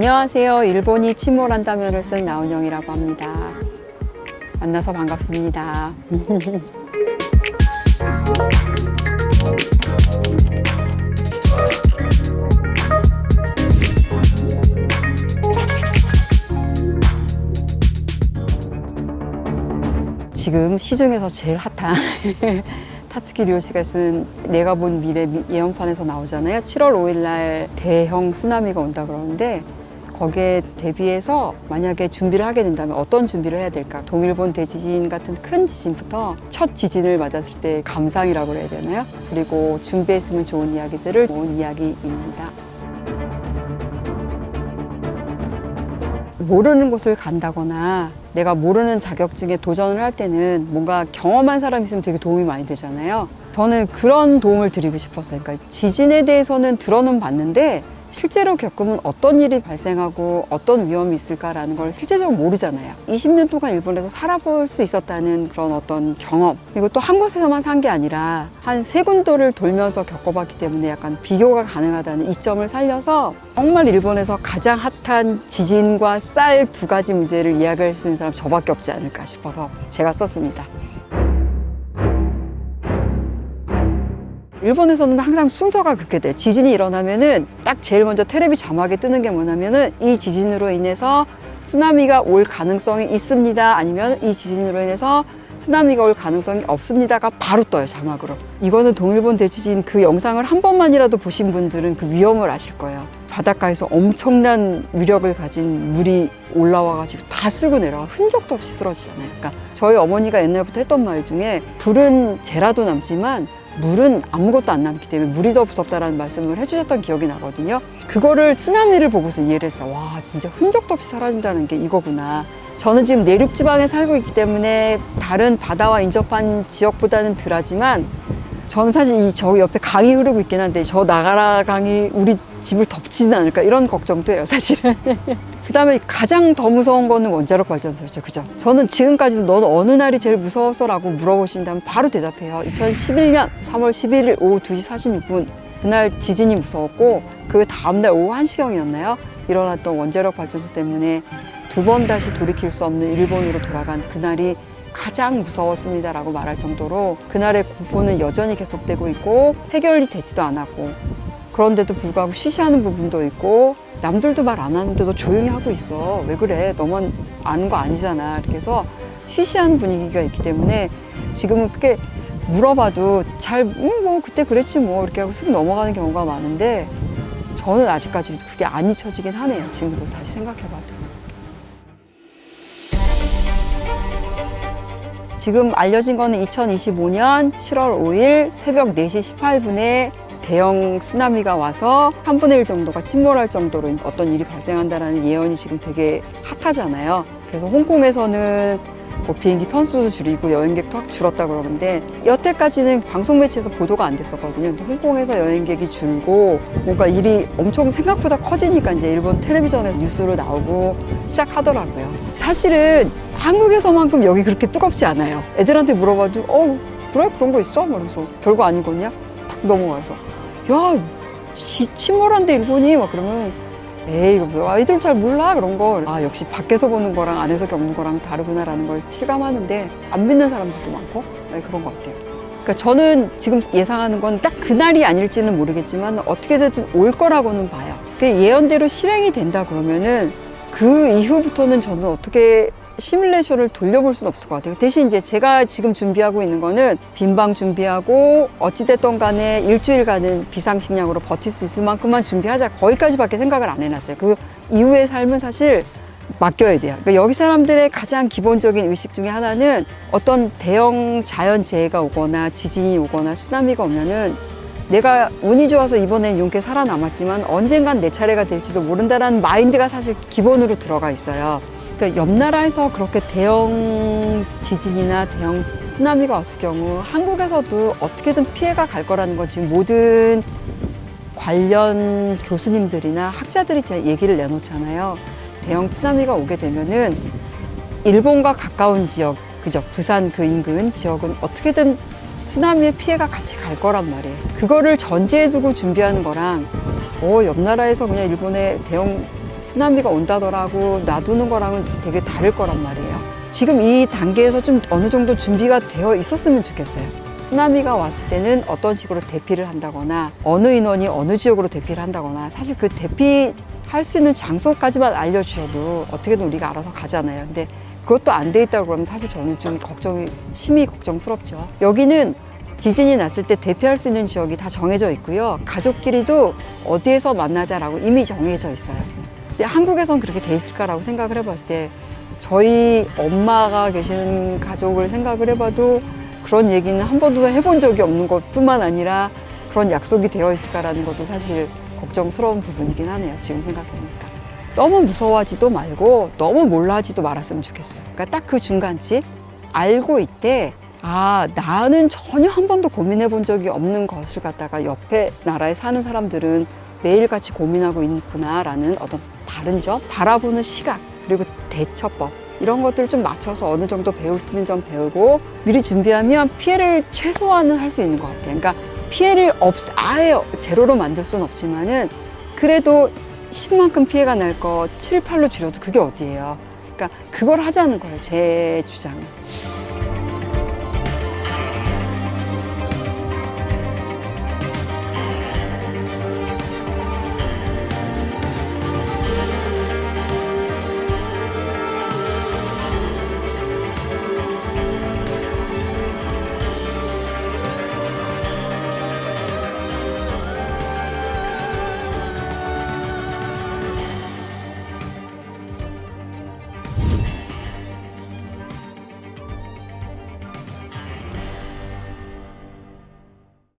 안녕하세요. 일본이 침몰한다면을 쓴 나은영이라고 합니다. 만나서 반갑습니다. 지금 시중에서 제일 핫한 타츠키 류시가 쓴 내가 본 미래 예언판에서 나오잖아요. 7월 5일 날 대형 쓰나미가 온다 그러는데 거기에 대비해서 만약에 준비를 하게 된다면 어떤 준비를 해야 될까? 동일본 대지진 같은 큰 지진부터 첫 지진을 맞았을 때 감상이라고 해야 되나요? 그리고 준비했으면 좋은 이야기들을 모은 이야기입니다. 모르는 곳을 간다거나 내가 모르는 자격증에 도전을 할 때는 뭔가 경험한 사람이 있으면 되게 도움이 많이 되잖아요. 저는 그런 도움을 드리고 싶었어요. 그러니까 지진에 대해서는 들어는 봤는데 실제로 겪으면 어떤 일이 발생하고 어떤 위험이 있을까라는 걸 실제적으로 모르잖아요. 20년 동안 일본에서 살아볼 수 있었다는 그런 어떤 경험, 그리고 또 한 곳에서만 산 게 아니라 한 3군데를 돌면서 겪어봤기 때문에 약간 비교가 가능하다는 이점을 살려서 정말 일본에서 가장 핫한 지진과 쌀 2가지 문제를 이야기할 수 있는 사람 저밖에 없지 않을까 싶어서 제가 썼습니다. 일본에서는 항상 순서가 그렇게 돼. 지진이 일어나면은 딱 제일 먼저 텔레비 자막에 뜨는 게 뭐냐면은 이 지진으로 인해서 쓰나미가 올 가능성이 있습니다. 아니면 이 지진으로 인해서 쓰나미가 올 가능성이 없습니다가 바로 떠요, 자막으로. 이거는 동일본 대지진 그 영상을 한 번만이라도 보신 분들은 그 위험을 아실 거예요. 바닷가에서 엄청난 위력을 가진 물이 올라와가지고 다 쓸고 내려와 흔적도 없이 쓰러지잖아요. 그러니까 저희 어머니가 옛날부터 했던 말 중에 불은 재라도 남지만 물은 아무것도 안 남기 때문에 물이 더 무섭다라는 말씀을 해주셨던 기억이 나거든요. 그거를 쓰나미를 보고서 이해를 했어요. 와, 진짜 흔적도 없이 사라진다는 게 이거구나. 저는 지금 내륙 지방에 살고 있기 때문에 다른 바다와 인접한 지역보다는 덜하지만 저는 사실 저기 옆에 강이 흐르고 있긴 한데 저 나가라 강이 우리 집을 덮치진 않을까 이런 걱정도 해요, 사실은. 그 다음에 가장 더 무서운 거는 원자력 발전소죠. 그죠? 저는 지금까지도 넌 어느 날이 제일 무서웠어? 라고 물어보신다면 바로 대답해요. 2011년 3월 11일 오후 2시 46분. 그날 지진이 무서웠고 그 다음날 오후 1시경이었나요? 일어났던 원자력 발전소 때문에 2번 다시 돌이킬 수 없는 일본으로 돌아간 그날이 가장 무서웠습니다 라고 말할 정도로 그날의 공포는 여전히 계속되고 있고 해결이 되지도 않았고 그런데도 불구하고 쉬쉬하는 부분도 있고 남들도 말 안 하는데도 조용히 하고 있어. 왜 그래? 너만 아는 거 아니잖아. 이렇게 해서 쉬쉬하는 분위기가 있기 때문에 지금은 크게 물어봐도 잘, 뭐 그때 그랬지 뭐 이렇게 하고 쓱 넘어가는 경우가 많은데 저는 아직까지 그게 안 잊혀지긴 하네요. 지금도 다시 생각해봐도. 지금 알려진 거는 2025년 7월 5일 새벽 4시 18분에 대형 쓰나미가 와서 3분의 1 정도가 침몰할 정도로 어떤 일이 발생한다는 예언이 지금 되게 핫하잖아요. 그래서 홍콩에서는 뭐 비행기 편수도 줄이고 여행객도 확 줄었다 그러는데 여태까지는 방송 매체에서 보도가 안 됐었거든요. 근데 홍콩에서 여행객이 줄고 뭔가 일이 엄청 생각보다 커지니까 이제 일본 텔레비전에 뉴스로 나오고 시작하더라고요. 사실은 한국에서만큼 여기 그렇게 뜨겁지 않아요. 애들한테 물어봐도 그래? 그런 거 있어? 그러면서 별거 아니거든요. 탁 넘어가서 야, 침몰한데 일본이? 막 그러면 에이, 그러면서 아이들 잘 몰라 그런 거. 아, 역시 밖에서 보는 거랑 안에서 겪는 거랑 다르구나라는 걸 실감하는데 안 믿는 사람들도 많고 네, 그런 것 같아요. 그러니까 저는 지금 예상하는 건 딱 그날이 아닐지는 모르겠지만 어떻게든 올 거라고는 봐요. 그 예언대로 실행이 된다 그러면은 그 이후부터는 저는 어떻게 시뮬레이션을 돌려볼 수는 없을 것 같아요. 대신 이제 제가 지금 준비하고 있는 거는 빈방 준비하고 어찌됐던 간에 일주일간은 비상식량으로 버틸 수 있을 만큼만 준비하자. 거기까지밖에 생각을 안 해놨어요. 그 이후의 삶은 사실 맡겨야 돼요. 그러니까 여기 사람들의 가장 기본적인 의식 중에 하나는 어떤 대형 자연재해가 오거나 지진이 오거나 쓰나미가 오면은 내가 운이 좋아서 이번엔 용케 살아남았지만 언젠간 내 차례가 될지도 모른다라는 마인드가 사실 기본으로 들어가 있어요. 그러니까 옆 나라에서 그렇게 대형 지진이나 대형 쓰나미가 왔을 경우 한국에서도 어떻게든 피해가 갈 거라는 건 지금 모든 관련 교수님들이나 학자들이 얘기를 내놓잖아요. 대형 쓰나미가 오게 되면은 일본과 가까운 지역, 그죠? 부산 그 인근 지역은 어떻게든 쓰나미의 피해가 같이 갈 거란 말이에요. 그거를 전제해두고 준비하는 거랑 옆 나라에서 그냥 일본의 대형 쓰나미가 온다더라고 놔두는 거랑은 되게 다를 거란 말이에요. 지금 이 단계에서 좀 어느 정도 준비가 되어 있었으면 좋겠어요. 쓰나미가 왔을 때는 어떤 식으로 대피를 한다거나 어느 인원이 어느 지역으로 대피를 한다거나 사실 그 대피할 수 있는 장소까지만 알려주셔도 어떻게든 우리가 알아서 가잖아요. 근데 그것도 안 돼 있다고 그러면 사실 저는 좀 심히 걱정스럽죠. 여기는 지진이 났을 때 대피할 수 있는 지역이 다 정해져 있고요. 가족끼리도 어디에서 만나자라고 이미 정해져 있어요. 근데 한국에선 그렇게 돼 있을까라고 생각을 해봤을 때 저희 엄마가 계신 가족을 생각을 해봐도 그런 얘기는 한 번도 해본 적이 없는 것뿐만 아니라 그런 약속이 되어 있을까라는 것도 사실 걱정스러운 부분이긴 하네요. 지금 생각해보니까. 너무 무서워하지도 말고 너무 몰라하지도 말았으면 좋겠어요. 그러니까 딱 그 중간쯤 알고 있대. 아, 나는 전혀 한 번도 고민해 본 적이 없는 것을 갖다가 옆에 나라에 사는 사람들은 매일같이 고민하고 있구나라는 어떤 다른 점, 바라보는 시각, 그리고 대처법 이런 것들을 좀 맞춰서 어느 정도 배울 수 있는 점 배우고 미리 준비하면 피해를 최소화는 할 수 있는 것 같아요. 그러니까 피해를 아예 제로로 만들 수는 없지만은 그래도 10만큼 피해가 날 거 7, 8로 줄여도 그게 어디예요. 그러니까 그걸 하자는 거예요. 제 주장은.